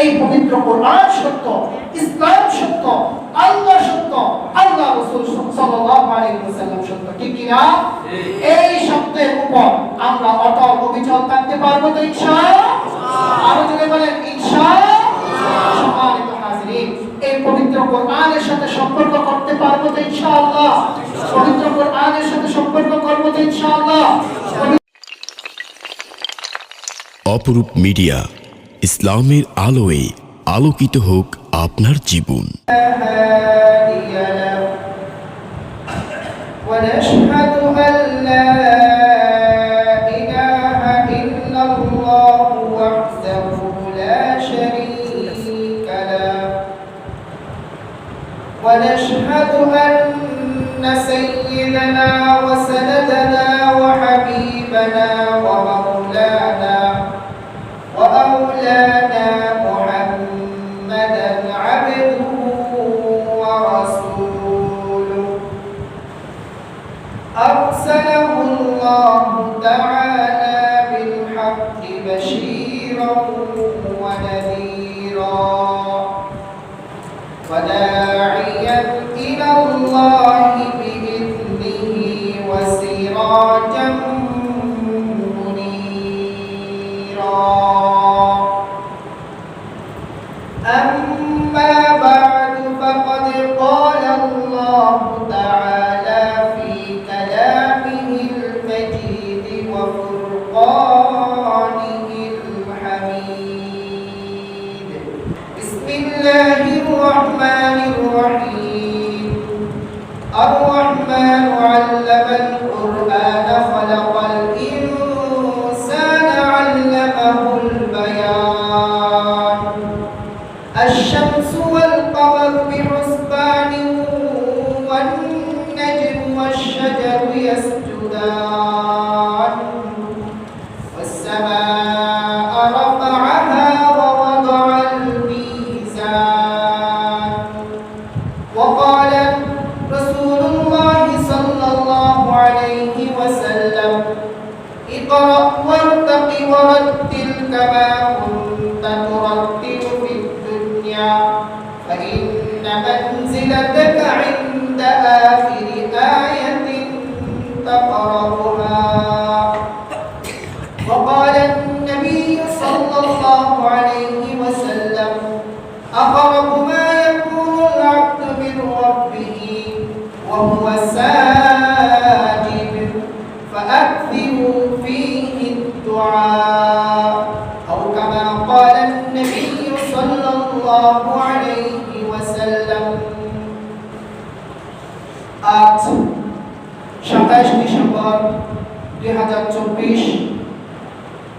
এই পবিত্র কোরআন সত্য, ইসলাম সত্য, আল্লাহ সত্য, আল্লাহ রাসূল সাল্লাল্লাহু আলাইহি ওয়াসাল্লাম সত্য, ঠিক কি না? এই সত্যের উপর আমরা অটল অবিচল থাকতে পারবো তো ইনশাআল্লাহ? আরো জোরে বলেন ইনশাআল্লাহ। সম্মানিত হাজিরিন, এই পবিত্র কোরআনের সাথে সম্পর্ক করতে পারবো তো ইনশাআল্লাহ? পবিত্র কোরআনের সাথে সম্পর্ক করবো তো ইনশাআল্লাহ? অপরূপ মিডিয়া, ইসলামের আলোয় আলোকিত হোক আপনার জীবন। ونشهد أن لا إله إلا الله وحده لا شريك له ونشهد أن سيدنا وسندنا وحبيبنا ومولانا وأولانا محمدا عبده ورسوله أرسله الله تعالى بالحق بشيرا ونذيرا وداعيا إلى الله بإذنه وسراجا منيرا. أما بعد فقد قال الله تعالى في كلامه المجيد وفرقانه الحميد. بسم الله الرحمن الرحيم. الرحمن علم القرآن خلق الإنسان علمه البيان. الشمس والقمر بحسبان والنجم والشجر يسجدان والسماء رفعها ووضع الميزان. وقال رسول الله صلى الله عليه وسلم اقرأ وارتق ورتل كما كنت ترتل في الدنيا فإن منزلتك عند آخر آية تقرأها. وقال النبي صلى الله عليه وسلم أقرب ما يكون العبد من ربه وهو ساجد فأكثروا فيه الدعاء أو كما قال النبي صلى الله عليه وسلم. আজ 27 ডিসেম্বর 2024,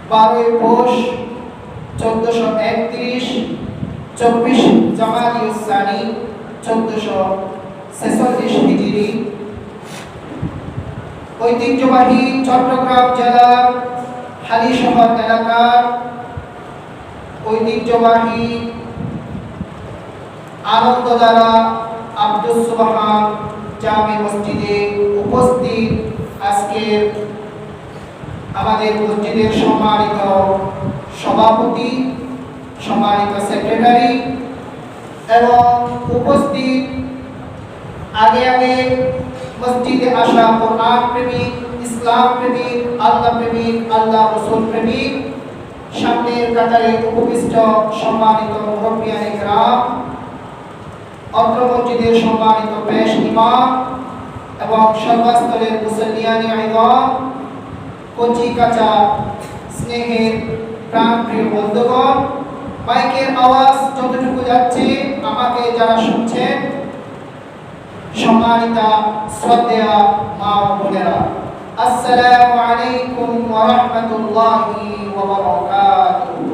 12 পৌষ 1431, 24 জামাদিউস সানি 1446 হিজরি। ঐতিহ্যবাহী চট্টগ্রাম জেলার হালিশহর এলাকার ঐতিহ্যবাহী আনন্দধারা আব্দুস সুবহান জামে মসজিদে উপস্থিত আজকের আমাদের মসজিদের সম্মানিত সভাপতি, সম্মানিত সেক্রেটারি এবং উপস্থিত আগে আগে মসজিদে আসা কোরআন প্রেমিক, ইসলাম প্রেমিক, আল্লাহ প্রেমিক, আল্লাহ রাসূল প্রেমিক, সামনের কাতারে উপবিষ্ট সম্মানিত মুরব্বিয়ানে কেরাম, অত্র মসজিদের সম্মানিত পেশ ইমাম এবং সর্বস্তরের মুসল্লিয়ানে আইয়ম, কচি কাঁচা স্নেহের প্রাণপ্রিয় বন্ধুগণ, মাইকের আওয়াজ যতটুকু যাচ্ছে আমাকে যারা শুনছেন, সম্মানিতা শ্রদ্ধেয়া মা ও বোনেরা, আসসালামু আলাইকুম ওয়া রাহমাতুল্লাহি ওয়া বারাকাতুহু।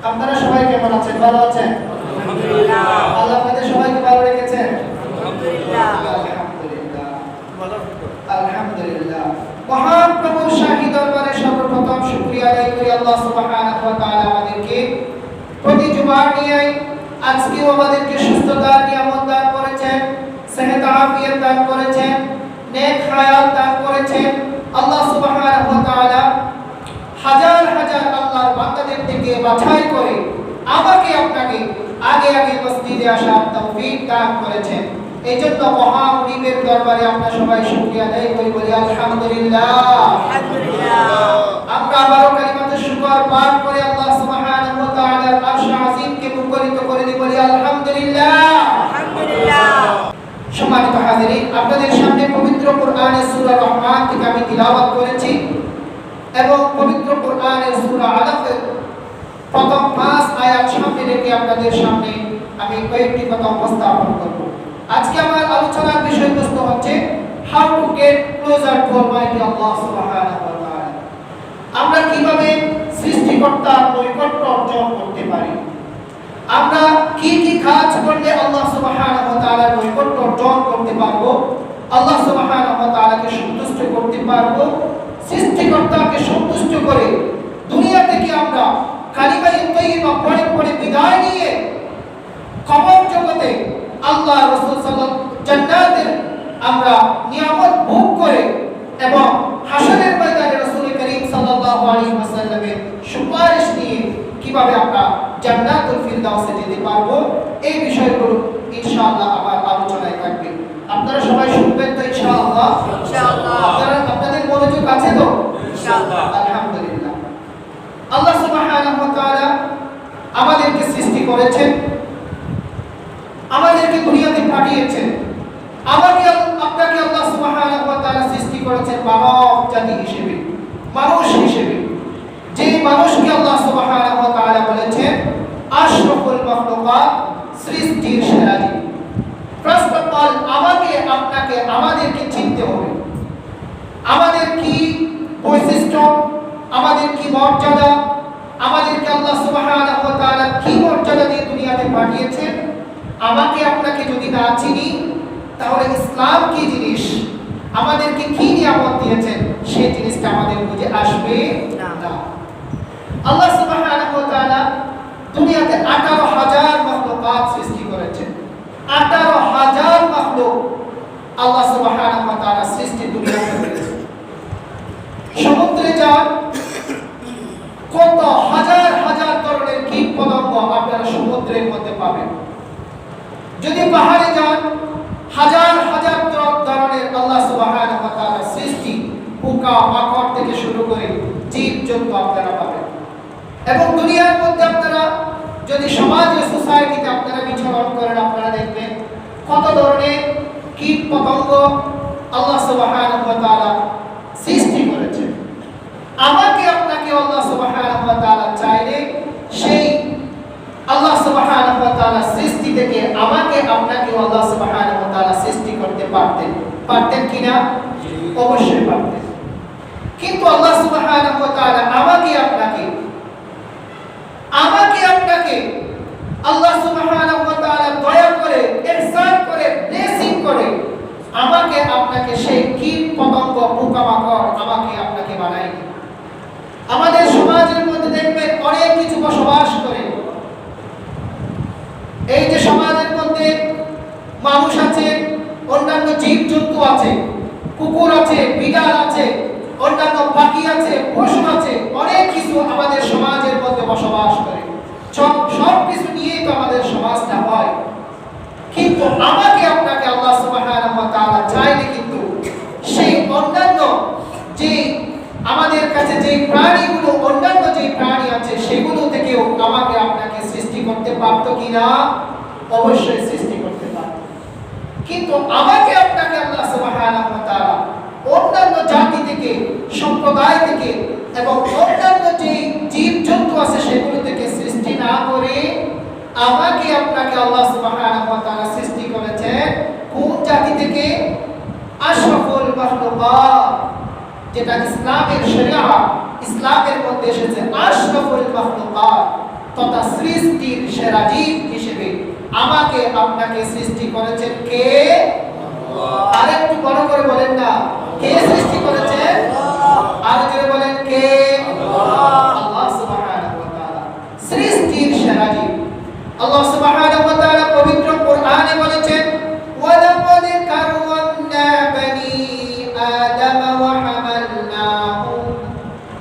আপনারা সবাই কেমন আছেন? ভালো আছেন? আলহামদুলিল্লাহ। আল্লাহ আপনাদের সবাইকে ভালো রেখেছেন? আলহামদুলিল্লাহ। আলহামদুলিল্লাহ। আলহামদুলিল্লাহ। মহান প্রভুর শাহী দরবারে সর্বপ্রথম শুকরিয়া আদায় করি আল্লাহ সুবহানাহু ওয়া তাআলা আমাদেরকে প্রতি জুমার নিয়ে আজকেও আমাদেরকে সুস্থতার নিয়ামত দান করেছেন, সেহত আফিয়ত দান করেছেন, নেক হায়াত দান করেছেন। আল্লাহ সুবহানাহু ওয়া তাআলা হাজার হাজার আল্লাহর বান্দাদের থেকে বাছাই করে আমাকে আপনাকে আগে আগে মসজিদে আসার তৌফিক দান করেছেন। এই জন্য মহামনিবের দরবারে আমরা সবাই শুকরিয়া আদায় করি, বলি আলহামদুলিল্লাহ। আমরা আবারও কালিমাতে শুকর পাঠ করে আল্লাহ সুবহানাহু ওয়া তাআলার আরশ আজিমকে মুখরিত করে দিই, বলি আলহামদুলিল্লাহ। সম্মানিত হাজিরিন, আপনাদের সামনে পবিত্র কোরআনের সূরা রহমান থেকে আমি তিলাওয়াত করেছি এবং পবিত্র কোরআনের সূরা আলাফের প্রথম 5 আয়াত সামনে রেখে আপনাদের সামনে আমি কয়েকটি কথা উপস্থাপন করব। আজকে আমার আলোচনার বিষয়বস্তু হচ্ছে how to get closer to almighty Allah সুবহানাহু ওয়া তাআলা। আমরা কিভাবে সৃষ্টিকর্তার নৈকট্য অর্জন করতে পারি, আমরা কি কি কাজ করলে আল্লাহ সুবহানাহু ওয়া তাআলার নৈকট্য অর্জন করতে পারবো, আল্লাহ সুবহানাহু ওয়া তাআলাকে সন্তুষ্ট করতে পারবো, সৃষ্টিকর্তাকে সন্তুষ্ট করে দুনিয়া থেকে আমরা কালিমা তাইয়্যিবা পড়ে পড়ে বিদায় নিয়ে কবর জগতে আল্লাহ রাসূল সাল্লাল্লাহু জান্নাতের আমরা নিয়ামত ভোগ করে এবং হাসরের ময়দানে রাসূল করিম সাল্লাল্লাহু আলাইহি ওয়াসাল্লামের সুপারিশ নিয়ে কিভাবে আমরা জান্নাতুল ফিরদাউসে যেতে পারবো, এই বিষয়গুলো ইনশাআল্লাহ আমার আলোচনায় থাকবে। আপনারা সবাই শুনবেন তো ইনশাআল্লাহ? ইনশাআল্লাহ। আপনাদের মনোযোগ আছে তো? ইনশাআল্লাহ। আলহামদুলিল্লাহ। আল্লাহ সুবহানাহু ওয়া তাআলা আমাদেরকে সৃষ্টি করেছেন, আমাদেরকে দুনিয়াতে পাঠিয়েছেন। আমাকে আপনাকে আল্লাহ সুবহানাহু ওয়া তাআলা সৃষ্টি করেছেন মানব জাতি হিসেবে, মানুষ হিসেবে। যে মানুষকে আল্লাহ সুবহানাহু ওয়া তাআলা বলেছেন আশরাফুল মাখলুকাত, সৃষ্টির সেরা জীব। ফার্স্ট অফ অল আমাকে আপনাকে আমাদেরকে চিনতে হবে আমাদের কি বৈশিষ্ট্য, আমাদের কি মর্যাদা, আমাদেরকে আল্লাহ সুবহানাহু ওয়া তাআলা কি মর্যাদা দিয়ে দুনিয়াতে পাঠিয়েছেন। আমাকে আপনাকে যদি না চিনি তাহলে ইসলাম কি জিনিস, আমাদেরকে কি নিয়ামত দিয়েছেন, সেই জিনিসটা আমাদের বুঝে আসবে না। আল্লাহ সুবহানাহু ওয়া তাআলা দুনিয়াতে 18,000 মাখলুকাত সৃষ্টি করেছেন। 18,000 মাখলুক আল্লাহ সুবহানাহু ওয়া তাআলা সৃষ্টি দুনিয়াতে করেছেন। সমুদ্রে যান, কত হাজার হাজার ধরনের কীট পতঙ্গ আপনারা সমুদ্রের মধ্যে পাবেন। যদি পাহাড়ে যান, হাজার হাজার ধরনের আল্লাহ সুবহানাহু ওয়া তাআলা সৃষ্টি, পোকা মাকড় থেকে শুরু করে জীবজন্তু আপনারা পাবেন। এবং দুনিয়ার মধ্যে আপনারা যদি সমাজে সোসাইটিতে আপনারা বিচরণ করেন, আপনারা দেখবেন কত ধরনের কীট পতঙ্গ আল্লাহ সুবহানাহু ওয়া তাআলা সৃষ্টি করেছেন। আমাকে আপনাকে আল্লাহ সুবহানাহু ওয়া তাআলা চাইলে সেই আল্লাহ সুবহানাহু ওয়া তাআলা সৃষ্টি থেকে আমাকে আপনাকে আল্লাহ সুবহানাহু ওয়া তাআলা সৃষ্টি করতে পারতেন কিনা? অবশ্যই পারতেন। কিন্তু আল্লাহ সুবহানাহু ওয়া তাআলা আমাকে আপনাকে আল্লাহ সুবহানাহু ওয়া তাআলা দয়া করে, ইহসান করে, ব্লেসিং করে আমাকে আপনাকে সেই কীট পতঙ্গ পোকামাকড় আমাকে আপনাকে বানায়নি। আমাদের সমাজের মধ্যে দেখবেন অনেক কিছু বসবাস করে। এই যে সমাজের মধ্যে মানুষ আছে, অন্যান্য জীবজন্তু আছে, কুকুর আছে, বিড়াল আছে, অন্যান্য পাখি আছে, পশু আছে, অনেক কিছু আমাদের সমাজের মধ্যে বসবাস করে। সব কিছু নিয়েই তো আমাদের সমাজটা হয়। কিন্তু আমাকে আপনাকে আল্লাহ সুবহানাহু ওয়া তাআলা চাইলে কিন্তু সেই অন্যান্য যে আমাদের কাছে যে প্রাণীগুলো, অন্যান্য যে প্রাণী আছে সেগুলো থেকেও আমাকে আপনাকে সৃষ্টি করতে পারত কিনা? অবশ্যই সৃষ্টি করতে পারত। কিন্তু আমাকে আপনাকে আল্লাহ সুবহানাহু ওয়া তাআলা অন্যান্য জাতি থেকে, সম্প্রদায় থেকে এবং অন্যান্য যে জীবজন্তু আছে সেগুলো থেকে সৃষ্টি না করে আমাকে আপনাকে আল্লাহ সুবহানাহু ওয়া তাআলা সৃষ্টি করেছেন কোন জাতি থেকে? আশরাফুল মাখলুকাত, যেটা ইসলামের শরিয়া, ইসলামের মধ্যে এসেছে আশরাফুল মাখলুকাত তথা সৃষ্টির সেরা জীব হিসেবে আমাকে আপনাকে সৃষ্টি করেছেন কে? আল্লাহ। আরেকটু বড় করে বলেন না, কে সৃষ্টি করেছেন? আর জোরে বলেন কে? আল্লাহ। আল্লাহ সুবহানাহু ওয়া তাআলা সৃষ্টির সেরা জীব। আল্লাহ সুবহানাহু ওয়া তাআলা পবিত্র কোরআনে বলেছেন ওয়ালাকাদ কাররামনা বনি আদম ওয়া হামালনাহুম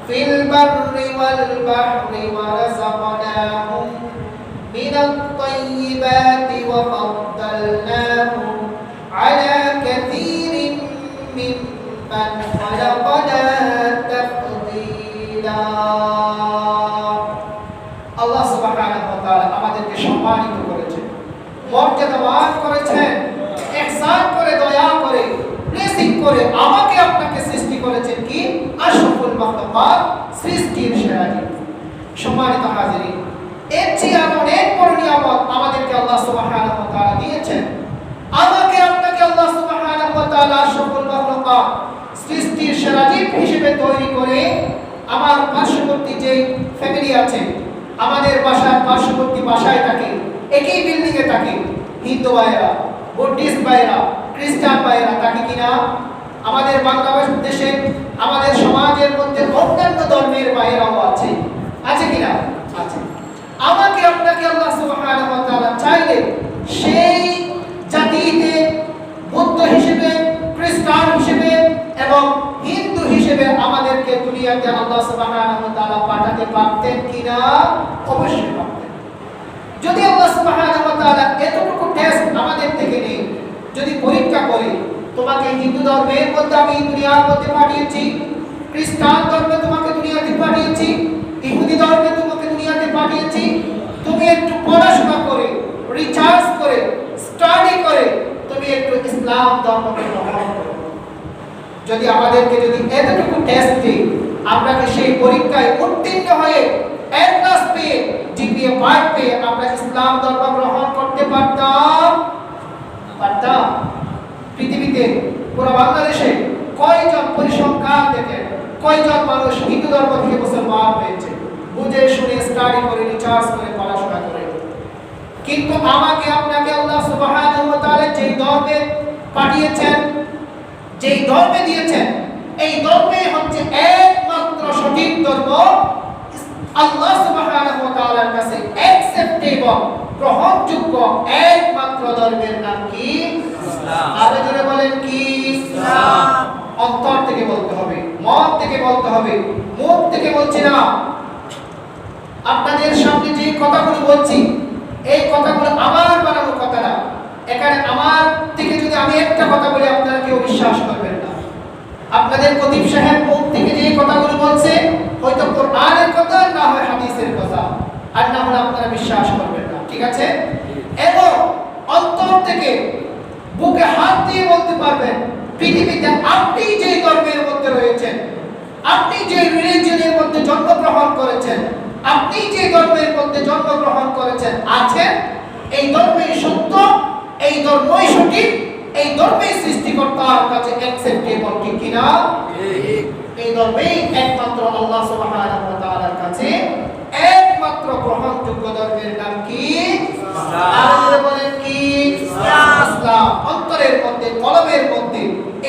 ফিল বাররি البحر ورزقناهم من الطيبات وفضلناهم على كثير ممن خلقنا تفضيلا আল্লাহ সুবহানাহু ওয়া তাআলা আমাদেরকে সম্মানিত করেছেন, মর্যাদাবান করেছেন, ইহসান করে, দয়া করে, ব্লেসিং করে আমাকে আপনাকে সৃষ্টি করেছেন কি আশরাফুল মাখলুকাত, সৃষ্টির সেরা জীব। সম্মানিত হাজিরিন, এর চেয়ে অনেক বড় নিয়ামত আমাদেরকে আল্লাহ সুবহানাহু ওয়া তাআলা দিয়েছেন। আমাকে আপনাকে আল্লাহ সুবহানাহু ওয়া তাআলা আশরাফুল মাখলুকাত, সৃষ্টির সেরা জীব হিসেবে তৈরি করে আমার পার্শ্ববর্তী যে ফ্যামিলি আছে, আমাদের বাসার পার্শ্ববর্তী বাসায় থাকে, একই বিল্ডিং এ থাকে, হিন্দু ভাইরা, বুদ্ধিস্ট ভাইরা, খ্রিস্টান ভাইরা থাকে কিনা? আমাদের বাংলাদেশ দেশে আমাদের সমাজের মধ্যে অন্যান্য ধর্মের ভাইরাও আছে, আছে কিনা? আছে। আমাকে আপনাকে আল্লাহ সুবহানাহু ওয়া তাআলা চাইলে সেই জাতিতে বৌদ্ধ হিসেবে, খ্রিস্টান হিসেবে এবং হিন্দু হিসেবে আমাদেরকে দুনিয়াতে আল্লাহ সুবহানাহু ওয়া তাআলা পাঠাতে পারতেন কিনা? অবশ্যই পারতেন। যদি আল্লাহ সুবহানাহু ওয়া তাআলা এতটুকু টেস্ট আমাদের থেকে নেই, যদি পরীক্ষা করে তোমাকে হিন্দু ধর্মের মধ্যে আমি দুনিয়ার মধ্যে পাঠিয়েছি, খ্রিস্টান ধর্মে তোমাকে দুনিয়াতে পাঠিয়েছি, ইহুদি ধর্মে তোমাকে দুনিয়াতে পাঠিয়েছি, তুমি একটু পড়াশোনা করে, রিসার্চ করে, স্টাডি করে তুমি একটু ইসলাম ধর্মকে গ্রহণ করো। যদি আমাদেরকে যদি এতটুকু টেস্ট দিই, আমরা কি সেই পরীক্ষায় উত্তীর্ণ হয়ে এ প্লাস পেয়ে, জিপিএ 5 পেয়ে আমরা ইসলাম ধর্ম গ্রহণ করতে পারতাম? পারতাম? পৃথিবীতে পুরো বাংলাদেশে কয়জন পরিসংখ্যান দেখেন, কয়জন মানুষ হিন্দু ধর্ম থেকে মুসলমান হয়েছে? বুঝে শুনে, স্টাডি করে, রিসার্চ করে, পড়াশোনা করে। কিন্তু আমাকে আপনাকে আল্লাহ সুবহানাহু ওয়া তাআলা যেই ধর্মে পাঠিয়েছেন, যেই ধর্মে দিয়েছেন, এই ধর্মে হচ্ছে একমাত্র সঠিক ধর্ম, আল্লাহ সুবহানাহু ওয়া তাআলার কাছে অ্যাকসেপ্টেবল, গ্রহণযোগ্য একমাত্র ধর্মের নাম কি? ইসলাম। আরো জোরে বলেন কি? ইসলাম। অন্তর থেকে বলতে হবে, মন থেকে বলতে হবে, মুখ থেকে বলছি না। আপনাদের সামনে যে কথাগুলো বলছি, এই কথাগুলো আমার বানানো কথা না। এখানে আমার থেকে যদি আমি একটা কথা বলি আপনারা কেউ বিশ্বাস করবেন না। আপনাদের খতিব সাহেব মুখ থেকে যে কথাগুলো বলছে হয়তো কোরআনের কথা, না হয় হাদিসের কথা, আর না হলে আপনারা বিশ্বাস করবেন না, ঠিক আছে? এবং অন্তর থেকে বুকে হাত দিয়ে বলতে পারবেন, পৃথিবীতে আপনি যে ধর্মের মধ্যে রয়েছেন, আপনি যে রিলিজিয়নের মধ্যে জন্মগ্রহণ করেছেন, আপনি যে ধর্মের মধ্যে জন্মগ্রহণ করেছেন আছেন, এই ধর্মই সত্য, এই ধর্মই সঠিক, এই ধর্মেই সৃষ্টিকর্তার কাছে অ্যাকসেপ্টেবল, ঠিক কিনা? এই ধর্মেই একমাত্র আল্লাহ সুবহানাহু ওয়া তাআলার কাছে একমাত্র গ্রহণযোগ্য ধর্মের নাম কি? ইসলাম। আর বলেন কি? ইসলাম। ইসলাম অন্তরের মধ্যে, কলবের মধ্যে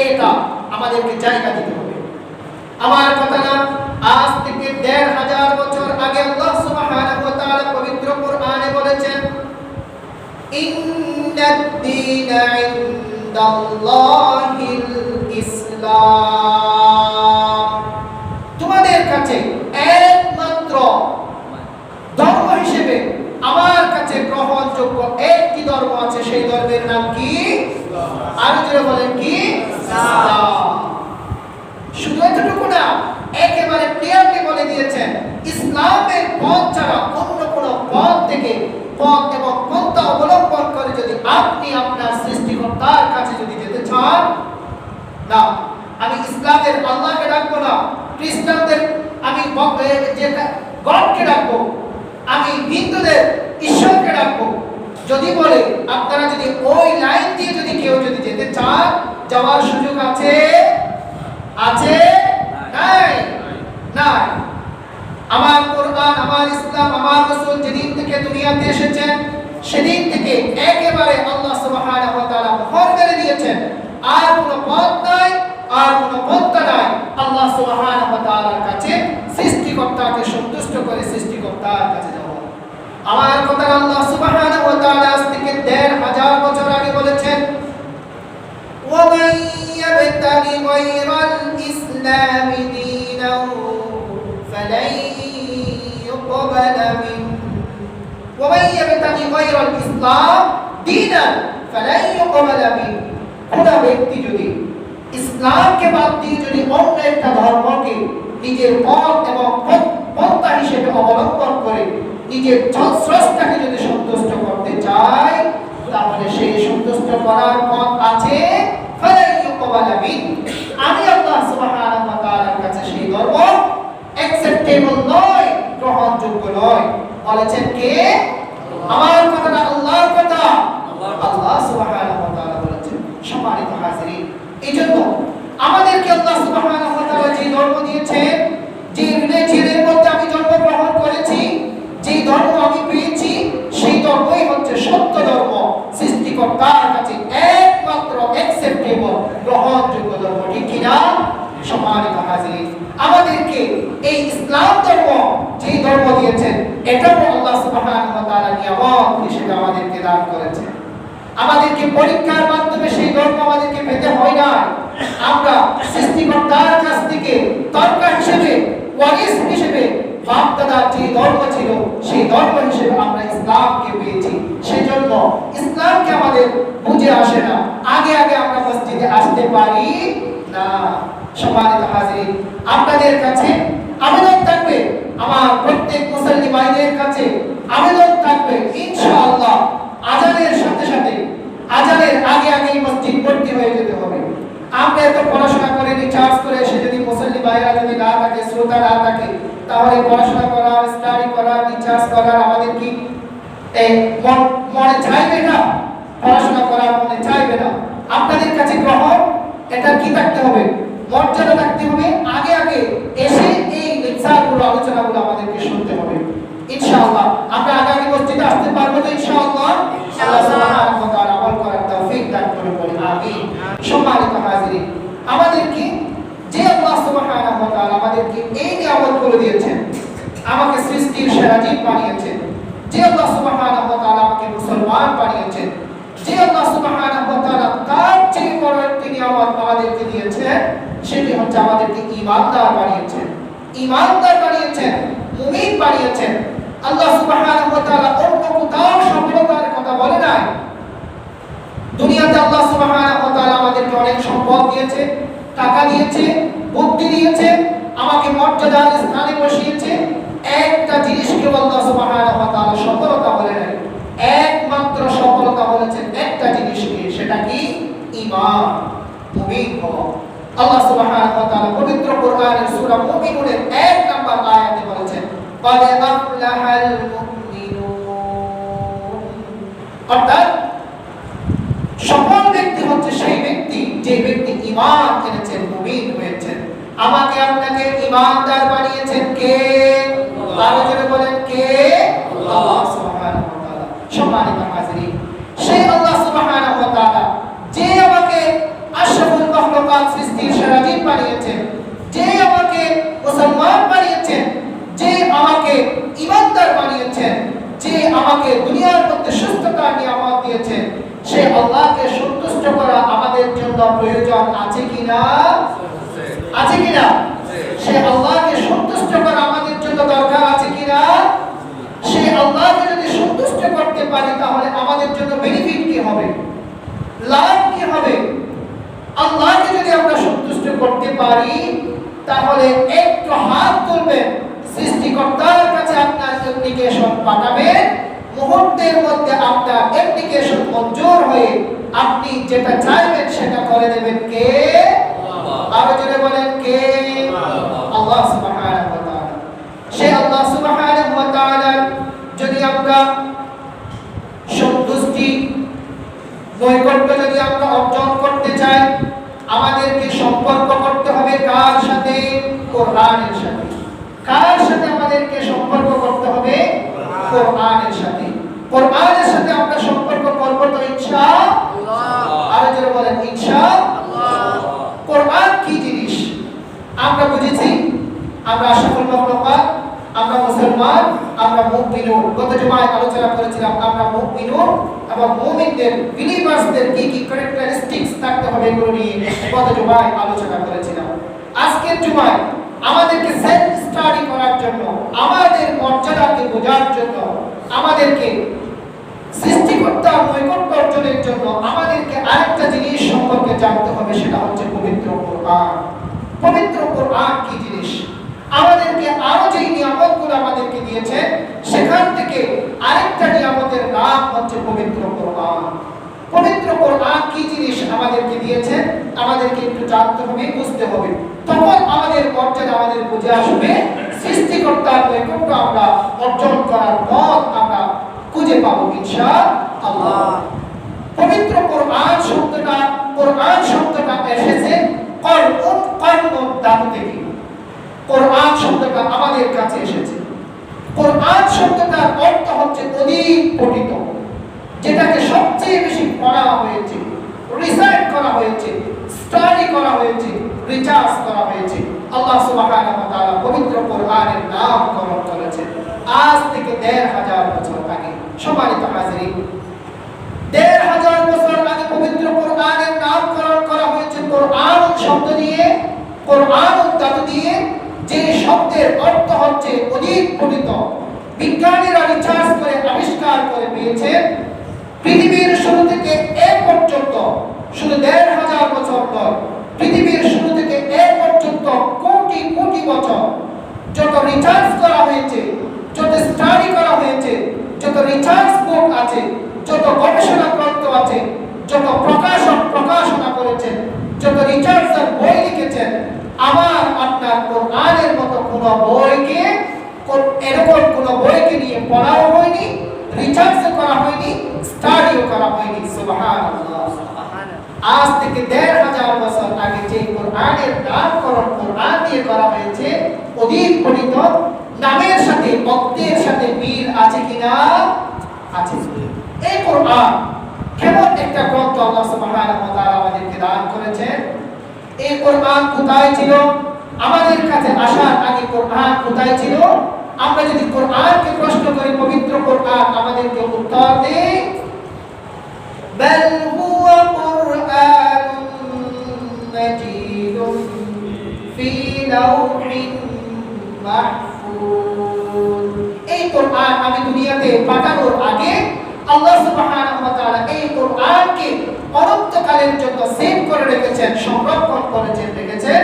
এটা আমাদেরকে জায়গা দিতে হবে। আমার কথা না, আজ থেকে ১৫০০ বছর আগে আল্লাহ সুবহানাহু ওয়া তাআলা পবিত্র কোরআনে বলেছেন, ইন্নাদ-দীনা ইনদাল্লাহিল ইসলাম। তোমাদের কাছে একমাত্র ধর্ম হিসেবে আমার কাছে গ্রহণযোগ্য একটি ধর্ম আছে, সেই ধর্মের নাম কি? আর যারা বলেন কি? ইসলাম। শুধু এতটুকু না, একেবারে ক্লিয়ারলি বলে দিয়েছেন, ইসলামের পথ ছাড়া অন্য কোনো পথ থেকে, পথ এবং পন্থা অবলম্বন করে যদি আপনি আপনার সৃষ্টিকর্তার কাছে যদি যেতে চান, না আমি ইসলামের আল্লাহকে ডাকবো না, খ্রিস্টানদের আমি গডকে ডাকবো, আমি হিন্দুদের ঈশ্বরকে ডাকবো, যদি বলে আপনারা যদি ওই লাইন দিয়ে যদি কেউ যদি যেতে চান, যাওয়ার সুযোগ আছে? আছে? নাই, নাই। আমার কোরআন, আমার ইসলাম, আমার রাসূল যেদিন থেকে দুনিয়াতে এসেছেন, সেদিন থেকে একেবারে আল্লাহ সুবহানাহু ওয়া তাআলা মোহর মেরে দিয়েছেন, আর কোনো পথ নাই, আর কোনো পন্থা নাই আল্লাহ সুবহানাহু ওয়া তাআলার কাছে সৃষ্টিকর্তাকে সন্তুষ্ট করে সৃষ্টিকর্তার কাছে যাওয়া। আমার কথা আল্লাহ সুবহানাহু ওয়া তাআলা আজ থেকে ১৫০০ বছর আগে বলেছেন, وَمَن يَبْتَغِ غَيْرَ الْإِسْلَامِ دِينًا فَلَن গায়রাল ইসলাম দীনান ফালান ইউকবালা মিনহু। কোন ব্যক্তি যদি ইসলামকে বাদ দিয়ে যদি অন্য একটা ধর্মকে নিজের পথ এবং পন্থা হিসেবে অবলম্বন করে নিজের স্রষ্টাকে যদি সন্তুষ্ট করতে চায়, তাহলে সেই সন্তুষ্ট করার পথ আছে ফালান ইউকবালা মিনহু। আমি আল্লাহ সুবহানাহু ওয়া তাআলার কাছে সেই ধর্ম অ্যাকসেপ্টেবল নয়, গ্রহণযোগ্য নয়। বলেছেন কে? আমার কথা না, আল্লাহর কথা। আল্লাহ সুবহানাহু ওয়া তাআলা বলেছেন। সম্মানিত হাজিরিন, এইজন্য আমাদেরকে আল্লাহ সুবহানাহু ওয়া তাআলা যে ধর্ম দিয়েছেন, যে রিলিজিয়নের মধ্যে আমি জন্মগ্রহণ করেছি, যে ধর্ম আমি পেয়েছি, সেই ধর্মই হচ্ছে সত্য ধর্ম, সৃষ্টিকর্তার কাছে একমাত্র অ্যাকসেপ্টেবল গ্রহণযোগ্য ধর্ম। ঠিক কিনা? সম্মানিত হাজিরিন, আমাদেরকে এই ইসলাম ধর্ম যে ধর্ম দিয়েছেন, এটাও আল্লাহ সুবহানাহু ওয়া তাআলা নিয়ামত হিসেবে আমাদেরকে দান করেছেন। আমাদেরকে পরীক্ষার মাধ্যমে সেই ধর্ম আমাদেরকে পেতে হয় না। আমরা সৃষ্টিকর্তার কাছ থেকে তরকা হিসেবে, ওয়ারিস হিসেবে বাপ-দাদার যে ধর্ম ছিল, সেই ধর্ম হিসেবে আমরা ইসলামকে পেয়েছি। সেজন্য ইসলামকে আমাদের বুঝে আসে না, আগে আগে আমরা মসজিদে আসতে পারি না। সম্মানিত হাজিরিন, আপনাদের কাছে আবেদন থাকবে, আমার প্রত্যেক মুসল্লি ভাইদের কাছে আবেদন থাকবে, ইনশাআল্লাহ আজানের সাথে সাথে, আজানের আগে আগে মসজিদ ভর্তি হয়ে যেতে হবে। আমরা এত পড়াশোনা করে রিচার্জ করে এসে যদি মুসল্লি ভাইরা যদি না থাকে, শ্রোতা না থাকে, তাহলে পড়াশোনা করা, স্টাডি করা, রিচার্জ করা আমাদের কি এই মনে চাইবে না? পড়াশোনা করার মনে চাইবে না। আপনাদের কাছে গ্রহণ এটা কি থাকতে হবে? মর্যাদা থাকতে হবে। আগে আগে এসে এই লেকচারগুলো, আলোচনাগুলো আমাদেরকে শুনতে হবে। ইনশাআল্লাহ আমরা আগামী মসজিদে আসতে পারবো তো? ইনশাআল্লাহ আল্লাহ সুবহানাহু ওয়া তাআলা আমল করার তৌফিক দান করুন, বলি আমিন। সম্মানিত হাজিরিন, আমাদেরকে যে আল্লাহ সুবহানাহু ওয়া তাআলা আমাদেরকে এই নিয়ামতগুলো দিয়েছেন, আমাকে সৃষ্টির সেরা জীব বানিয়েছেন, যে আল্লাহ সুবহানাহু ওয়া তাআলা আমাকে মুসলমান বানিয়েছেন, যে আল্লাহ সুবহানাহু ওয়া তাআলা তার চেয়ে বড় একটি নিয়ামত আমাদেরকে দিয়েছেন, সেটি হচ্ছে আমাদেরকে ঈমানদার বানিয়েছেন। ঈমানদার বানিয়েছেন, মুমিন বানিয়েছেন। আল্লাহ সুবহানাহু ওয়া তাআলা অন্য কোথাও সফলতার কথা বলে নাই। দুনিয়াতে আল্লাহ সুবহানাহু ওয়া তাআলা আমাদেরকে অনেক সম্পদ দিয়েছে, টাকা দিয়েছে, বুদ্ধি দিয়েছে, আমাকে মর্যাদার স্থানে বসিয়েছে। একটা জিনিসকে আল্লাহ সুবহানাহু ওয়া তাআলা সফলতা বলে নাই, একমাত্র সফলতা বলেছেন একটা জিনিসকে, সেটা কি? ঈমান, মুমিন হওয়া। আল্লাহ সুবহানাহু ওয়া তাআলা পবিত্র কোরআনের সূরা মুমিনুনের 1 নম্বর আয়াতে বলেছেন, قد أفلح المؤمنون। অর্থাৎ সফল ব্যক্তি হচ্ছে সেই ব্যক্তি যে ব্যক্তি ঈমান এনেছেন, মুমিন হয়েছেন। আমাকে আপনাকে ঈমানদার বানিয়েছেন কে? আরো জোরে বলেন কে? আল্লাহ সুবহানাহু ওয়া তাআলা। সম্মানিত হাজিরিন, সেই আল্লাহ সুবহানাহু ওয়া তাআলা যে আমাকে আশরাফুল মাখলুকাত সৃষ্টির সেরা জীব বানিয়েছেন, যে আমাকে মুসলমান বানিয়েছেন, যে আমাকে ঈমানদার বানিয়েছেন, যে আমাকে দুনিয়ার মধ্যে সুস্থতার নিয়ামত দিয়েছেন, সেই আল্লাহকে সন্তুষ্ট করা আমাদের জন্য প্রয়োজন আছে কিনা? আছে কিনা? সেই আল্লাহকে সন্তুষ্ট করা আমাদের জন্য দরকার আছে কিনা? সেই আল্লাহকে যদি সন্তুষ্ট করতে পারি, তাহলে আমাদের জন্য বেনিফিট কি হবে, লাভ কি হবে? আল্লাহকে যদি আমরা সন্তুষ্ট করতে পারি, তাহলে একটু হাত তুলবেন, সৃষ্টিকর্তার কাছে আপনার অ্যাপ্লিকেশন পাঠাবেন, মুহূর্তের মধ্যে আপনার অ্যাপ্লিকেশন মঞ্জুর হয়ে আপনি যেটা চাইবেন সেটা করে দেবেন কে? আরো জোরে বলেন কে? আল্লাহ সুবহানাহু ওয়া তাআলা। সেই আল্লাহ সুবহানাহু ওয়া তাআলা যদি আমরা সন্তুষ্টি, নৈকট্য যদি আমরা অর্জন করতে চাই, আমাদেরকে সম্পর্ক করতে হবে কার সাথে? কোরআনের সাথে। কার সাথে আমাদেরকে সম্পর্ক করতে হবে? কোরআনের সাথে। কোরআনের সাথে আমরা সম্পর্ক করব তো ইনশাআল্লাহ। আরো জোরে বলেন ইনশাআল্লাহ। কোরআন কি জিনিস আমরা বুঝেছি, আমরা আশরাফুল মাখলুকাত, আমরা মুসলমান, আমরা মুমিনুন। গত জুমায় আলোচনা করেছিলাম আমরা মুমিনুন এবং মুমিনদের, বিলিভার্সদের কি কি ক্যারেক্টারিস্টিক্স থাকতে হবে এগুলো নিয়ে গত জুমায় আলোচনা করেছিলাম। আজকের জুমায় আমাদেরকে সেলফ স্টাডি করার জন্য, আমাদের মর্যাদাকে বোঝার জন্য, আমাদেরকে সৃষ্টিকর্তার নৈকট্য অর্জনের জন্য আমাদেরকে আরেকটা জিনিস সম্পর্কে জানতে হবে, সেটা হচ্ছে পবিত্র কোরআন। পবিত্র কোরআন কি জিনিস? আমাদেরকে আরো যে নিয়ামতগুলো আমাদেরকে দিয়েছে, সেখান থেকে আরেকটা নিয়ামতের নাম হচ্ছে পবিত্র কোরআন। পবিত্র কোরআন কি জিনিস আমাদেরকে দিয়েছে, আমাদেরকে একটু জানতে হবে, বুঝতে হবে। তখন আমাদের মর্যাদা আমাদের বুঝে আসবে, সৃষ্টিকর্তার নৈকট্য আমরা অর্জন করার পথ আমরা খুঁজে পাবো ইনশাআল্লাহ। পবিত্র কোরআন শব্দটা এসেছে কর্ণ ধাতু থেকে। কোরআন শব্দটা আমাদের কাছে এসেছে। কোরআন শব্দটার অর্থ হচ্ছে অধিক পঠিত, যেটাকে সবচেয়ে বেশি পড়া হয়েছে, রিসার্চ করা হয়েছে, স্টাডি করা হয়েছে, রিসার্চ করা হয়েছে। আল্লাহ সুবহানাহু ওয়া তাআলা পবিত্র কোরআনের নামকরণ করেছেন আজ থেকে ১৫০০ বছর আগে। সম্মানিত হাজিরিন, ১৫০০ বছর আগে পবিত্র কোরআনের নামকরণ করা হয়েছে কোরআন শব্দ দিয়ে, কোরআন ধাতু দিয়ে, যে শব্দের অর্থ হচ্ছে অধিক পঠিত। বিজ্ঞানীরা রিসার্চ করে আবিষ্কার করে পেয়েছে, পৃথিবীর শুরু থেকে এ পর্যন্ত, শুধু ১৫০০ বছর নয়, পৃথিবীর শুরু থেকে এ পর্যন্ত কোটি কোটি বছর যত রিসার্চ করা হয়েছে, যত স্টাডি করা হয়েছে, যত রিসার্চ বুক আছে, যত গবেষণা গ্রন্থ আছে, যত প্রকাশনা করেছেন, যত রিসার্চার বই লিখেছেন, আমার আপনার কোরআনের মতো কোনো বইকে, এরকম কোনো বইকে নিয়ে পড়াও হয়নি, রিসার্চ করা হয়নি, স্টাডিও করা হয়নি। সুবহানাল্লাহ। আজ থেকে ১৫০০ বছর আগে যে কোরআনের নামকরণ কোরআন দিয়ে করা হয়েছে, অধিক পঠিত, নামের সাথে অর্থের সাথে মিল আছে কিনা? আছে। এই কোরআন কেমন একটা গ্রন্থ আল্লাহ সুবহানাহু ওয়া তাআলা আমাদেরকে দান করেছেন। এই কোরআন কোথায় ছিল? আমাদের কাছে আসার আগে কোরআন কোথায় ছিল? আমরা যদি কোরআনকে প্রশ্ন করি, পবিত্র কোরআন আমাদেরকে উত্তর দেয়, বাল হুয়া কুরআনুন মাজিদুন ফি লাওহিন মাহফুজ। এই কোরআন আমি দুনিয়াতে পাঠানোর আগে আল্লাহ সুবহানাহু ওয়া তাআলা এই কোরআনকে অনন্তকালের জন্য সেভ করে রেখেছেন, সংরক্ষণ করেছেন, রেখেছেন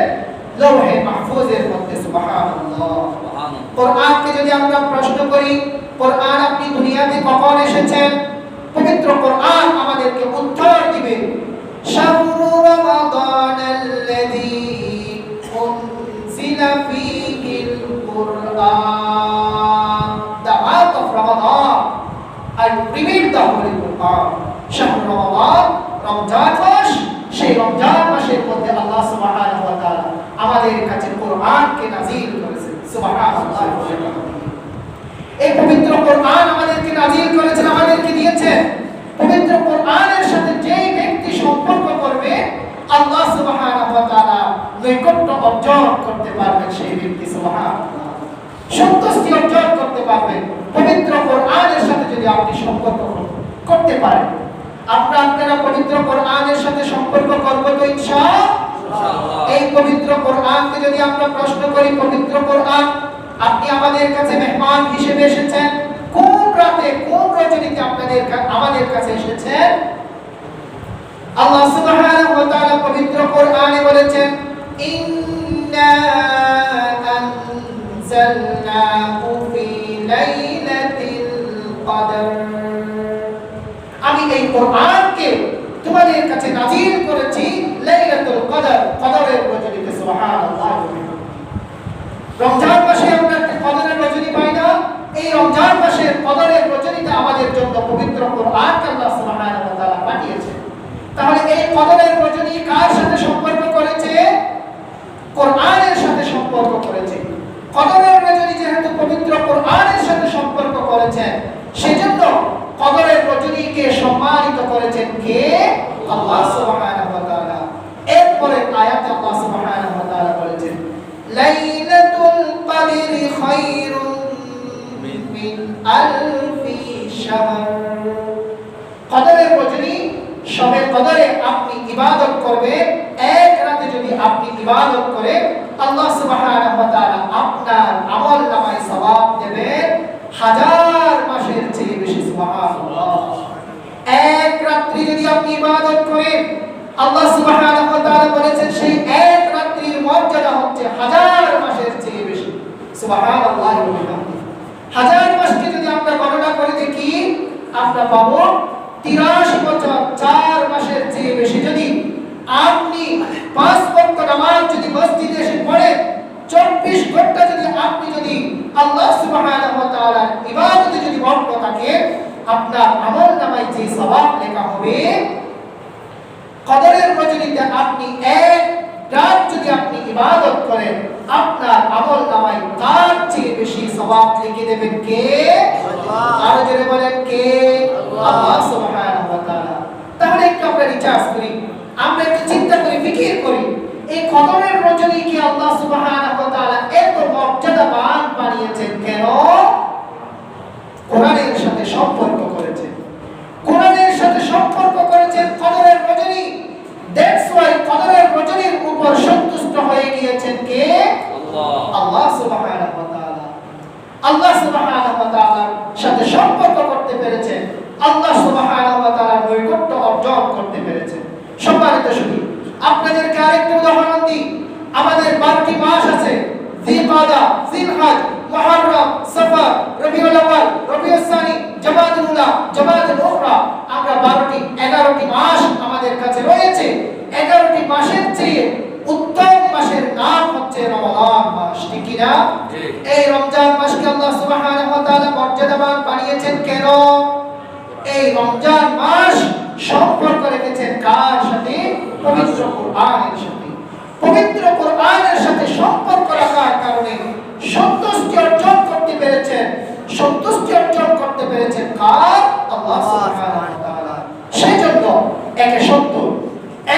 লৌহে মাহফুজের মধ্যে। সুবহানাল্লাহ। কোরআনকে যদি আমরা প্রশ্ন করি, কোরআন আপনি দুনিয়াতে কখন এসেছেন, পবিত্র কোরআন আমাদেরকে উত্তর দিবে, শাহরু রমাদানাল্লাযী উনজিলা ফীহিল কুরআন। The month of Ramadan, I revealed the Holy Quran. শাহরু রমাদান, রমজান মাস, সেই রমজান মাসের মধ্যে আল্লাহ সুবহানাহু ওয়া তাআলা আমাদের কাছে কোরআনকে নাযিল করেছেন। সুবহানাল্লাহ। এই পবিত্র কোরআন আমাদেরকে নাযিল করেছেন, আমাদেরকে দিয়েছেন। পবিত্র কোরআনের সাথে যেই ব্যক্তি সম্পর্ক করবে, আল্লাহ সুবহানাহু ওয়া তাআলা নৈকট্য অর্জন করতে পারবেন সেই ব্যক্তি। সুবহানাল্লাহ। সন্তুষ্টি অর্জন করতে পারবেন পবিত্র কোরআনের সাথে যদি আপনি সম্পর্ক করতে পারেন। আপনারা পবিত্র কোরআনের সাথে সম্পর্ক করব তো ইনশাআল্লাহ। এই পবিত্র কোরআনকে যদি আমরা প্রশ্ন করি, পবিত্র কোরআন আপনি আমাদের কাছে মেহমান হিসেবে এসেছেন, কোন রাতে কোন রজনীতে আমাদের কাছে এসেছেন? আল্লাহ সুবহানাহু ওয়া তাআলা পবিত্র কোরআনে বলেছেন, ইন্না আনজালনাহু ফি লাইলাতিল কদর। আমি এই কোরআনকে তোমাদের কাছে নাযিল করেছি লাইলাতুল কদর, কদরের রজনীতে। সুবহানাল্লাহ। রমজান মাসে আমরা একটা কদরের রজনী পাই না? এই রমজান মাসের কদরের রজনীতে আমাদের জন্য পবিত্র কোরআনকে আল্লাহ সুবহানাহু ওয়া তাআলা পাঠিয়েছেন। তাহলে এই কদরের রজনী কার সাথে সম্পর্ক করেছে? কোরআনের সাথে সম্পর্ক করেছে। কদরের রজনী যেহেতু পবিত্র কোরআনের সাথে সম্পর্ক করেছেন, সেজন্য কদরের রজনীকে সম্মানিত করেছেন কে? আল্লাহ সুবহানাহু ওয়া তাআলা। এরপরে আয়াতে আল্লাহ সুবহানাহু ওয়া তাআলা বলেছেন, লাইলাতুল কদরি খায়রুম মিন আলফি শাহর। কদরের রজনী, শবে কদরে আপনি ইবাদত করবেন, এক রাতে যদি আপনি ইবাদত করেন, আল্লাহ সুবহানাহু ওয়া তাআলা আপনার আমলনামায় সওয়াব দেবেন 1000 মাসের চেয়ে বেশি। সুবহানাল্লাহ। আল্লাহ সুবহানাহু ওয়া তাআলা বলেছেন সেই এক রাত্রির মর্যাদা হচ্ছে 1000 মাসের চেয়ে বেশি। সুবহানাল্লাহি ওয়া বিহামদিহি। 1000 মাসকে যদি আমরা গণনা করে দেখি আমরা পাবো 83 বছর 4 মাসের চেয়ে বেশি। যদি আপনি 5 ওয়াক্ত নামাজ যদি মসজিদে এসে পড়েন, 24 ঘন্টা যদি আপনি যদি আল্লাহ সুবহানাহু ওয়া তাআলার ইবাদতে যদি মগ্ন থাকেন, আপনার আমলনামায় যে সওয়াব লেখা হবে, কদরের রজনীতে আপনি এক রাত যদি আপনি ইবাদত করেন, আপনার আমলনামায় তার চেয়ে বেশি সওয়াব লিখে দেবেন কে? আল্লাহ। আর জোরে বলেন কে? আল্লাহ সুবহানাহু ওয়া তাআলা। তাহলে একটু আমরা রিচার্জ করি, আমরা একটু চিন্তা করি, ফিকির করি, এই কদরের রজনীকে আল্লাহ সুবহানাহু ওয়া তাআলা এত মর্যাদাবান বানিয়েছেন কেন? কোরআনের সাথে সম্পর্ক করেছেন, কোরআনের সাথে সম্পর্ক করেছেন কদরের রজনী। দ্যাটস ওয়াই কদরের রজনীর উপর সন্তুষ্ট হয়ে গিয়েছেন কে? আল্লাহ। আল্লাহ সুবহানাহু ওয়া তাআলা। আল্লাহ সুবহানাহু ওয়া তাআলার সাথে সম্পর্ক করতে পেরেছেন, আল্লাহ সুবহানাহু ওয়া তাআলার নৈকট্য অর্জন করতে পেরেছেন। সম্মানিত শুধু আপনাদেরকে আরেকটা উদাহরণ দিই। আমাদের 12টি মাস আছে, জিলকাদা, জিলহজ, মুহররম, সফর, রবিউল আউয়াল, রবিউল সানি, জামাদুল উলা, জামাদুল উখরা। আমরা 11টি মাস আমাদের কাছে রয়েছে। 11টি মাসের চেয়ে উত্তম মাসের নাম হচ্ছে রমজান মাস, ঠিক কি না? এই রমজান মাসকে আল্লাহ সুবহানাহু ওয়া তাআলা মর্যাদাবান বানিয়েছেন কেন? এই রমজান মাস সম্পর্ক রেখেছেন কার সাথে? পবিত্র কোরআনের সাথে। পবিত্র কোরআনের সাথে সম্পর্ক রাখার কারণে সন্তুষ্টি অর্জন করতে পেরেছেন। সন্তুষ্টি অর্জন করতে পেরেছেন কার? আল্লাহ সুবহানাহু ওয়া তাআলা। সেজন্য একে 70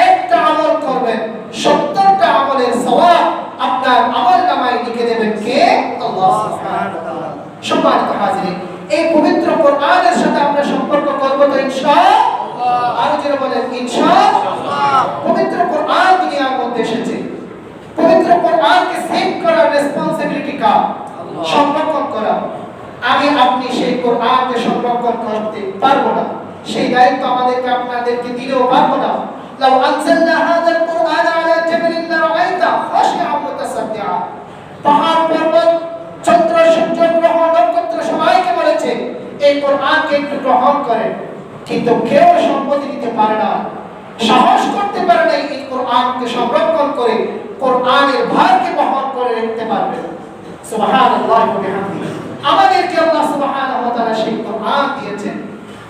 একটা আমল করবেন, 70টা আমলের সওয়াব আপনার আমলনামায় লিখে দেবেন কে? আল্লাহ সুবহানাহু ওয়া তাআলা। সম্মানিত হাজিরিন, এই পবিত্র কোরআনের সাথে আমরা সম্পর্ক করব তো ইনশাআল্লাহ। আর যারা বলেন ইনশাআল্লাহ। পবিত্র কোরআন দুনিয়ার মধ্যে এসেছে, পবিত্র কোরআনকে সেভ করার রেসপন্সিবিলিটি কার? সংরক্ষণ করা। আমি আপনি সেই কোরআনকে সংরক্ষণ করতে পারবো না, সেই দায়িত্ব আমাদেরকে আপনাদেরকে দিলেও পারবো না। লাউ আনজালনা হাযাল কুরআন আলা জাবালিন লারাআইতা খাশিআন মুতাসাদ্দিআ। পাহাড় পর্বত, চন্দ্র সূর্য গ্রহ নক্ষত্র সবাইকে বলেছে এই কোরআনকে একটু গ্রহণ করেন, কিন্তু কেউ সম্মতি দিতে পারে না, সাহস করতে পারে না এই কোরআনকে সংরক্ষণ করে কোরআনের ভারকে বহন করে রাখতে পারবে। সুবহানাল্লাহি ওয়া বিহামদিহি। আমাদেরকে আল্লাহ সুবহানাহু ওয়া তাআলা সেই কোরআন দিয়েছেন,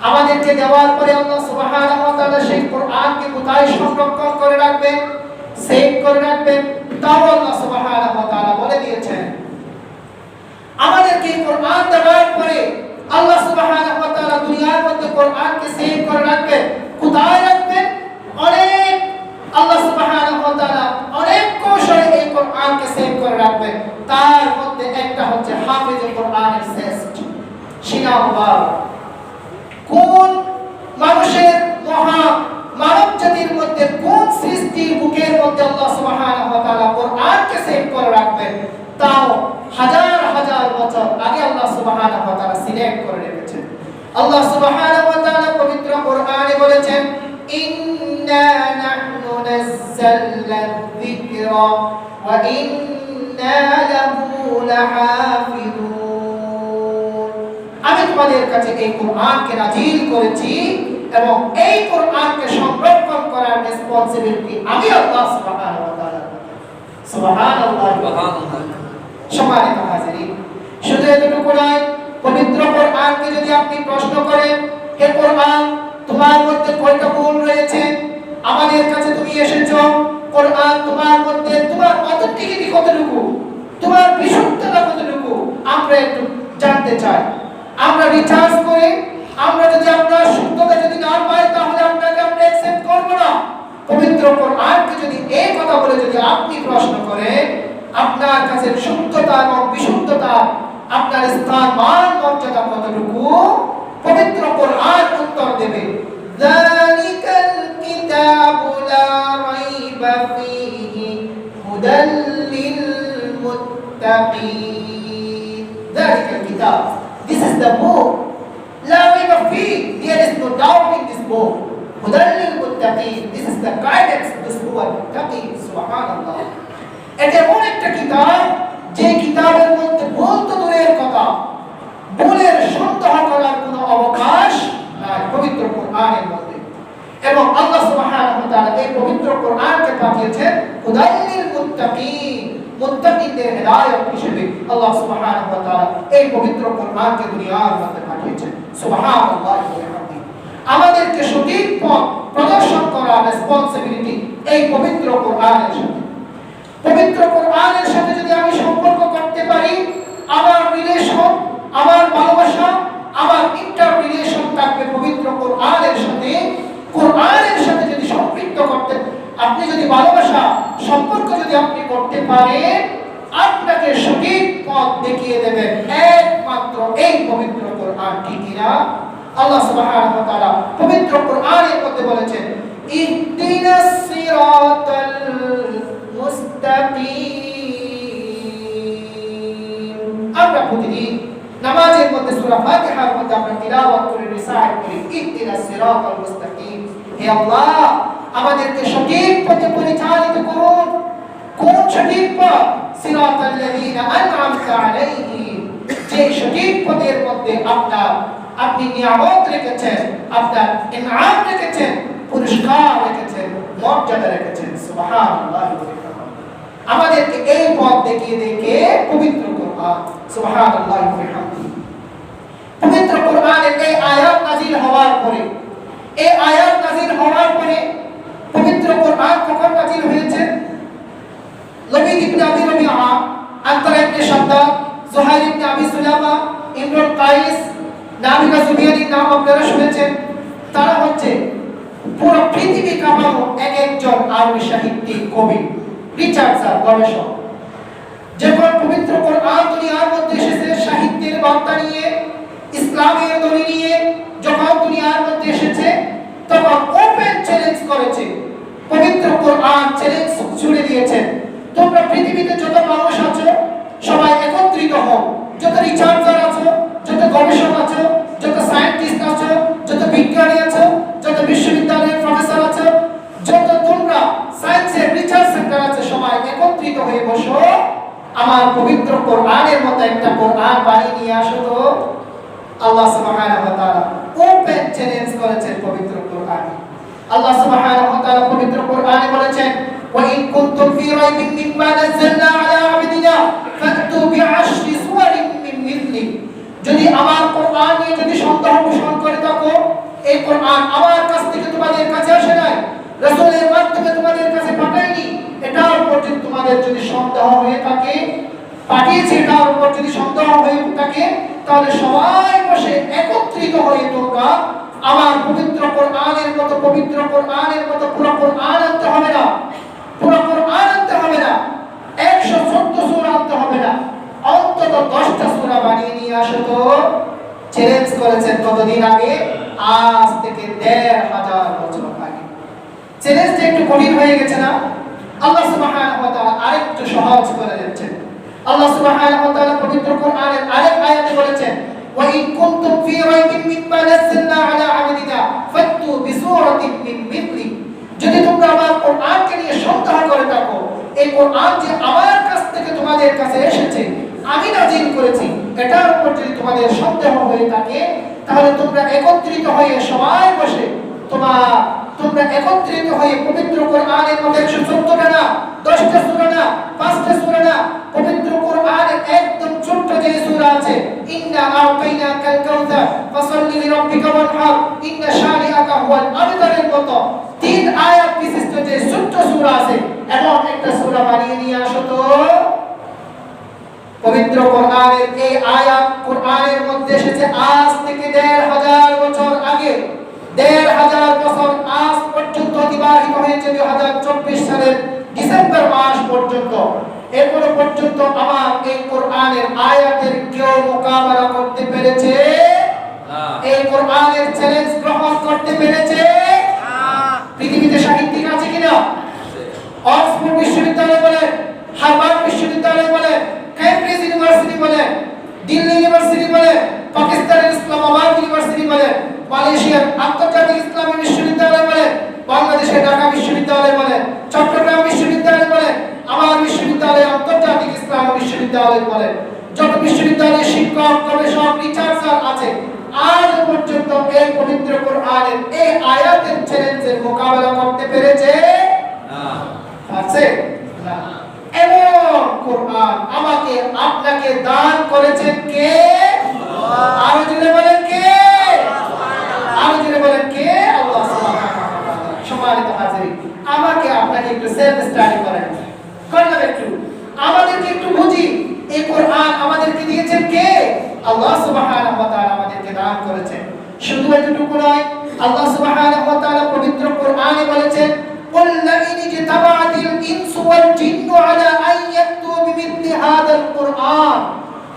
আমাদেরকে দেওয়ার পরে আল্লাহ সুবহানাহু ওয়া তাআলা সেই কোরআনকে কোথায় সংরক্ষণ করে রাখবেন? সেভ করে রাখবেন। তাও আল্লাহ সুবহানাহু ওয়া তাআলা বলে দিয়েছেন। আমাদেরকে কোরআন দেওয়ার পরে আল্লাহ সুবহানাহু ওয়া তাআলা দুনিয়ার মধ্যে কোরআনকে সেভ করে রাখবেন। কোথায় রাখবেন? অনেক আল্লাহ সুবহানাহু ওয়া তাআলা অনেক কৌশলে এই কোরআনকে সেভ করে রাখবেন। তার মধ্যে একটা হচ্ছে হাফিজুল কোরআনের শ্রেষ্ঠ সিনাওয়ার। কোন মানুষের মহা মানব জাতির মধ্যে কোন সৃষ্টির বুকের মধ্যে আল্লাহ সুবহানাহু ওয়া তাআলা কোরআনকে সেভ করে রাখবেন, তাও হাজার হাজার বছর আগে আল্লাহ সুবহানাহু ওয়া তাআলা সিলেক্ট করে রেখেছেন। আল্লাহ সুবহানাহু ওয়া তাআলা পবিত্র কোরআনে বলেছেন, ইন্না নাহনু নাযালনা যিকরা ওয়া ইন্না লাহু লাহাফিজুন। আমি তোমাদের কাছে এই কোরআনকে নাযিল করেছি এবং এই কোরআনকে সংরক্ষণ করার রেসপন্সিবিলিটি আমি আল্লাহ সুবহানাহু ওয়া তাআলা। সুবহানাল্লাহ। সম্মানিত হাজিরিন, শুধু এতটুকু নয়, পবিত্র কোরআনকে যদি আপনি প্রশ্ন করেন, হে কোরআন তোমার মধ্যে কয়টা গুণ রয়েছে? আমাদের কাছে তুমি এসেছো, কোরআন তোমার মধ্যে তোমার অথেন্টিসিটি কতটুকু, তোমার বিশুদ্ধতা কতটুকু আমরা একটু জানতে চাই। আমরা রিসার্চ করে আমরা যদি আপনার শুদ্ধতা যদি না পাই তাহলে আপনাকে আমরা অ্যাকসেপ্ট করব না। পবিত্র কোরআনকে যদি এই কথা বলে যদি আপনি প্রশ্ন করেন, আপনার কাছে শুদ্ধতা এবং বিশুদ্ধতা আপনার স্থান মান মর্যাদা কতটুকু, পবিত্র কোরআন উত্তর দেবে, যালিকাল কিতাবু লা রাইবা ফীহি হুদাল লিল মুত্তাকিন। যালিকাল কিতাব, this is the book, লা রাইবা ফীহি, there is no doubt in this book, হুদাল লিল মুত্তাকিন, this is the guidance this who are মুত্তাকিন। সুবহানাল্লাহ। এটা এমন একটা কিতাব যে কিতাবের মধ্যে ভুল তো দূরের কথা, ভুলের সন্দেহ করার কোনো অবকাশ নাই পবিত্র কোরআনের মধ্যে। এবং আল্লাহ সুবহানাহু ওয়া তাআলা এই পবিত্র কোরআনকে পাঠিয়েছেন হুদাল লিল মুত্তাকিন, মুত্তাকিনদের হেদায়েত হিসেবে আল্লাহ সুবহানাহু ওয়া তাআলা এই পবিত্র কোরআনকে দুনিয়ার মধ্যে পাঠিয়েছেন। সুবহানাল্লাহ। আমাদেরকে সঠিক পথ প্রদর্শন করার রেসপন্সিবিলিটি এই পবিত্র কোরআনের সাথে। পবিত্র কোরআনের সাথে যদি আমি সম্পর্ক করতে পারি, আমার রিলেশন, আমার ভালোবাসা, আমার ইন্টার রিলেশন থাকবে পবিত্র কোরআনের সাথে। কোরআনের সাথে যদি সম্পৃক্ত করতে, আপনি যদি ভালোবাসা সম্পর্ক যদি আপনি করতে পারেন, আপনাকে সঠিক পথ দেখিয়ে দেবেন একমাত্র এই পবিত্র কোরআন। ঠিক কিনা? আল্লাহ সুবহানাহু ওয়া তাআলা পবিত্র কোরআনের মধ্যে বলেছেন ইহদিনাস সিরাতাল মুস্তাকিম। আমরা প্রতিদিন নামাজের মধ্যে সূরা ফাতিহার মধ্যে আমরা তিলাওয়াত করে রিসাইট করি ইহদিনাস সিরাতাল মুস্তাকিম। হে আল্লাহ, আমাদেরকে সঠিক পথে পরিচালিত করুন। কোন সঠিক পথ? সিরাতাল লাযীনা আন'আমতা আলাইহিম, যে সঠিক পথের মধ্যে আপনি নিয়ামত রেখেছেন, আপনার ইনআম রেখেছেন, পুরস্কার রেখেছেন, মর্যাদা রেখেছেন। সুবহানাল্লাহ। আমাদেরকে এই পথ দেখিয়ে দেখে পবিত্র কোরআন। সুবহানাল্লাহ ওয়া বিহামদিহি। পবিত্র কোরআনের এই আয়াত নাযিল হওয়ার পরে, এই আয়াত নাযিল হওয়ার পরে পবিত্র কোরআন কখন নাযিল হয়েছে? লবিদ ইবনে আবি রবিআ, আনতারা ইবনে শাদ্দাদ, জুহাইর ইবনে আবি সুলামা, ইমরুল কাইস, নাবিগা জুবিয়ানির নাম আপনারা শুনেছেন। তারা হচ্ছে পুরো পৃথিবী কাঁপানো এক একজন আরবি সাহিত্যিক, কবি, রিসার্চার, গবেষক। যখন পবিত্র কোরআন দুনিয়ার মধ্যে এসেছে সাহিত্যের বার্তা নিয়ে, ইসলামের দলিল নিয়ে যখন দুনিয়ার মধ্যে এসেছে, তখন ওপেন চ্যালেঞ্জ করেছে। পবিত্র কোরআন চ্যালেঞ্জ ছুড়ে দিয়েছেন, তোমরা পৃথিবীতে যত মানুষ আছো সবাই একত্রিত হও, যত রিসার্চার আছো, যত গবেষক আছো, যত সায়েন্টিস্ট আছো, যত বিজ্ঞানী আছো, যত বিশ্ববিদ্যালয়ের প্রফেসর আছো, যত তোমরা সায়েন্সের রিসার্চ সেন্টার আছে, সবাই একত্রিত হয়ে বসো, আমার পবিত্র কোরআনের মতো একটা কোরআন বানিয়ে নিয়ে আসো। তো আল্লাহ সুবহানাহু ওয়া তাআলা ওপেন চ্যালেঞ্জ করেছেন পবিত্র কোরআনে। আল্লাহ সুবহানাহু ওয়া তাআলা পবিত্র কোরআনে বলেছেন ওয়া ইন কুনতুম ফি রাইবিন মিম্মা নাযালনা আলা আবদিনা ফাতু বিআশরি সুওয়ারিন মিন মিথলি। যদি আমার কোরআন নিয়ে যদি সন্দেহ পোষণ করে থাকো, এই কোরআন আমার কাছ থেকে তোমাদের কাছে আসে নাই, রাসূলের মাধ্যমে তোমাদের কাছে পাঠাইনি, এটার উপর যদি তোমাদের যদি সন্দেহ হয়ে থাকে, পাঠিয়েছি এটার উপর যদি সন্দেহ হয়ে থাকে, তাহলে সবাই বসে একত্রিত হয়ে তোমরা আমার পবিত্র কোরআনের মতো পুরো কোরআন আনতে হবে না, পুরো কোরআন আনতে হবে না, 114 সূরা আনতে হবে না, অন্তত 10টা সূরা বানিয়ে নিয়ে আসো। তো চ্যালেঞ্জ করেছেন কতদিন আগে? আজ থেকে 1500 বছর আগে। চ্যালেঞ্জটা একটু কঠিন হয়ে গেছে না? আল্লাহ সুবহানাহু ওয়া তাআলা আরেকটু সহজ করে দিচ্ছেন। আল্লাহ সুবহানাহু ওয়া তাআলা পবিত্র কোরআনের আরেক আয়াতে বলেছেন ওয়া ইন কুনতুম ফি রাইবিন মিম্মা নাযালনা আলা আবদিনা ফাতু বিসূরাতিন মিন মিথলি। যদি তোমরা আমার কোরআনকে নিয়ে সন্দেহ করে থাকো, এই কোরআন যে আমার কাছ থেকে তোমাদের কাছে এসেছে, আমি নাযিল করেছি, এটার উপর যদি তোমাদের সন্দেহ হয়ে থাকে, তাহলে তোমরা একত্রিত হয়ে সবাই বসে তোমরা একত্রিত হয়ে পবিত্র কোরআনের মধ্যে 114টা না, 10টা সূরা না, 5টা সূরা না, পবিত্র কোরআনের একদম ছোট্ট যে সূরা আছে ইন্না আ'তাইনাকাল কাউসার ফাসাল্লি লিরাব্বিকা ওয়ানহার ইন্না শানিআকা হুয়াল আবতারের মতো 3 আয়াত বিশিষ্ট যে ছোট্ট সূরা আছে, এমন একটা সূরা বানিয়ে নিয়ে আসো। তো পবিত্র কোরআনের এই আয়াত কোরআনের মধ্যে এসেছে আজ থেকে 1500 বছর আগে। 1500 বছর আজ পর্যন্ত অতিবাহিত হয়েছে 2024 সালের ডিসেম্বর মাস পর্যন্ত। এরপরে পর্যন্ত আমার এই কোরআনের আয়াতের কেউ মোকাবেলা করতে পেরেছে? এই কোরআনের চ্যালেঞ্জ গ্রহণ করতে পেরেছে? পৃথিবীতে সাহিত্যিক আছে কিনা? অক্সফোর্ড বিশ্ববিদ্যালয় বলেন, হার্ভার্ড বিশ্ববিদ্যালয় বলেন, কেমব্রিজ ইউনিভার্সিটি বলেন, দিল্লি ইউনিভার্সিটি বলেন, পাকিস্তানের ইসলামাবাদ ইউনিভার্সিটি বলেন, মালয়েশিয়ার আন্তর্জাতিক ইসলামী বিশ্ববিদ্যালয় যেসব রিসার্চার আছে আজ পর্যন্ত এই পবিত্র কোরআনের এই আয়াতের চ্যালেঞ্জের মোকাবেলা করতে পেরেছে? আছে না। এমন কোরআন আমাকে আপনাকে দান করেছেন কে? আরো জোরে বলেন কে? আরো জোরে বলেন কে? আল্লাহ সুবহানাহু ওয়া তাআলা। সম্মানিত হাজিরিন, আমাকে আপনাকে একটু সেলফ স্টাডি করেন, করলাম একটু, আমাদেরকে একটু বুঝি এই কোরআন আমাদেরকে দিয়েছেন কে? আল্লাহ সুবহানাহু ওয়া তাআলা আমাদেরকে দান করেছেন। শুধু এতটুকু নয়, আল্লাহ সুবহানাহু ওয়া তাআলা পবিত্র কোরআনে বলেছেন, قل لئن اجتمعت الإنس والجن على أن يأتوا بمثل هذا القرآن।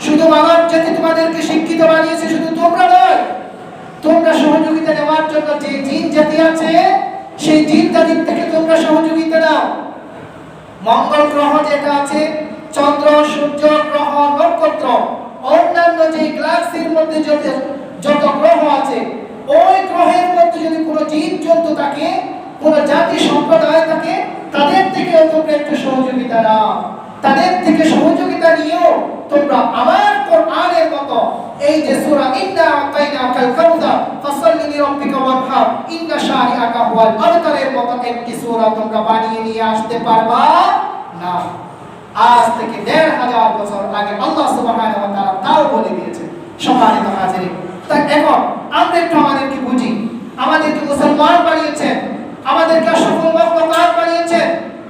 শুধু মানব জাতি তোমাদেরকে শিক্ষিত বানিয়েছে, শুধু তোমরা নয়, তোমরা সহযোগিতা নেওয়ার জন্য যে জিন জাতি আছে সেই জিন জাতির থেকে তোমরা সহযোগিতা নাও। মঙ্গল গ্রহ যেটা আছে, চন্দ্র, সূর্য, গ্রহ, নক্ষত্র, অন্যান্য যে গ্যালাক্সির মধ্যে যত গ্রহ আছে, ওই গ্রহের মধ্যে যদি কোনো জীবজন্তু থাকে, কোন জাতি সম্প্রদায় থাকে, তাদের থেকে তোমরা একটু সহযোগিতা নাও। তাদের থেকে সহযোগিতা নিয়েও তোমরা আমার কোরআনের মতো এই যে সূরা ইন্না আতাইনাকাল কাউসার ফাসাল্লি লিরাব্বিকা ওয়ানহার ইন্না শানিআকা হুয়াল আবতারের মতো একটি সূরা তোমরা বানিয়ে নিয়ে আসতে পারবা না। আজ থেকে ১৫০০ বছর আগে আল্লাহ সুবহানাহু ওয়া তাআলা তাও বলে দিয়েছে। সম্মানিত হাজিরিন, তাই এখন আমরা একটু আমাদেরকে বুঝি, আমাদেরকে মুসলমান বানিয়েছেন, আমাদেরকে সফল মখলুকাত বানিয়েছেন,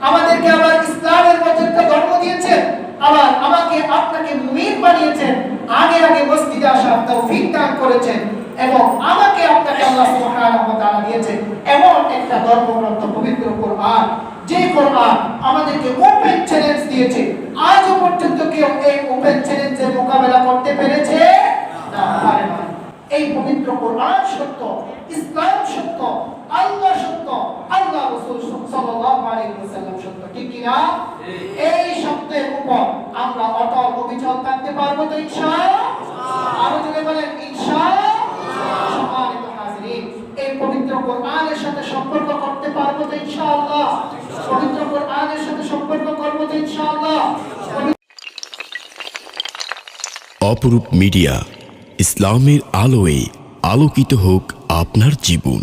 আমাদেরকে আবার ইসলামের মধ্যে একটা ধর্ম দিয়েছেন, আবার আমাকে আপনাকে মুমিন বানিয়েছেন, আগে মসজিদে আসার তৌফিক দান করেছেন, এবং আমাকে আপনাকে আল্লাহ সুবহানাহু ওয়া তাআলা দিয়েছেন এমন একটা ধর্মগ্রন্থ পবিত্র কোরআন, যে কোরআন আমাদেরকে ওপেন চ্যালেঞ্জ দিয়েছে। আজও পর্যন্ত কেউ এই ওপেন চ্যালেঞ্জের মোকাবেলা করতে পেরেছে না, পারে না। এই পবিত্র কোরআন সত্য, ইসলাম সত্য, আল্লাহ সত্য, আল্লাহ রাসূল সাল্লাল্লাহু আলাইহি ওয়াসাল্লাম সত্য, ঠিক কি না? এই সত্যের উপর আমরা অটল অবিচল থাকতে পারবো তো ইনশাআল্লাহ? আরো জোরে বলেন ইনশাআল্লাহ। সম্মানিত হাজিরিন, এই পবিত্র কোরআনের সাথে সম্পর্ক করতে পারবো তো ইনশাআল্লাহ? পবিত্র কোরআনের সাথে সম্পর্ক করবো তো ইনশাআল্লাহ? অপরূপ মিডিয়া, ইসলামের আলোয় আলোকিত হোক আপনার জীবন।